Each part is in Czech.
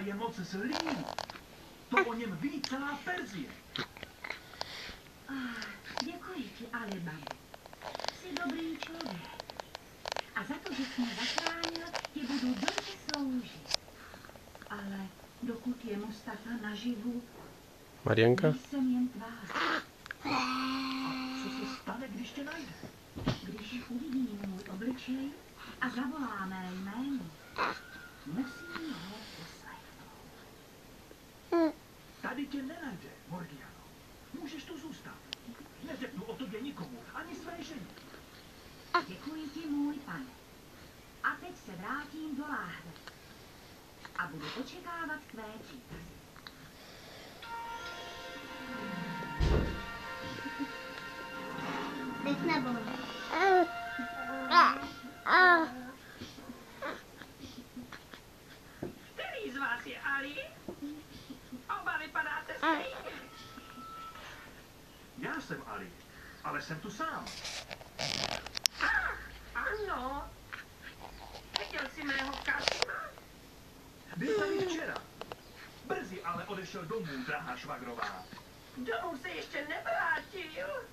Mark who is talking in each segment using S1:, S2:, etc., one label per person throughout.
S1: a je moc zlý. To o něm ví celá Perzie.
S2: Děkuji ti, Alibaba. Jsi dobrý člověk. A za to, že jsi mě zachránil, ti budu dobře sloužit. Ale dokud je Mustafa naživu,
S3: Marianka?
S2: jsem jen tvář.
S1: Co se stane, když tě najde?
S2: Když uvidí můj obličej a zavolá mé jméno, musím ho poslechnout.
S1: Tady tě nenajde, Morgiano. Můžeš tu zůstat. Neřeknu o tobě nikomu, ani své ženě.
S2: Děkuji ti, můj pane. A teď se vrátím do láhve a budu očekávat tvé příkazy.
S4: Teď nebolí.
S5: Který z vás je Ali? Oba vypadáte stejně.
S1: Já jsem Ali, ale jsem tu sám.
S5: Ano. Viděl jsi mého Kasima?
S1: Byl tady včera. Brzy ale odešel domů, drahá švagrová.
S5: Domů se ještě nevrátil.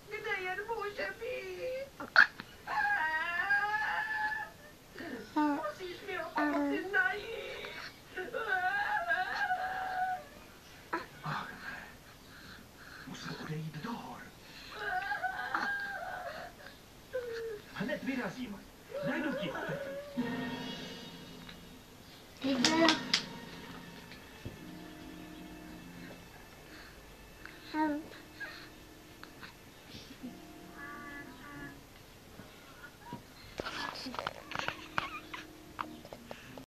S5: Kde jen může být? Musíš mi ho pomoci najít.
S1: Ach ne. Musel odejít do hor. Hned vyrazím. Najdu ti ho teď.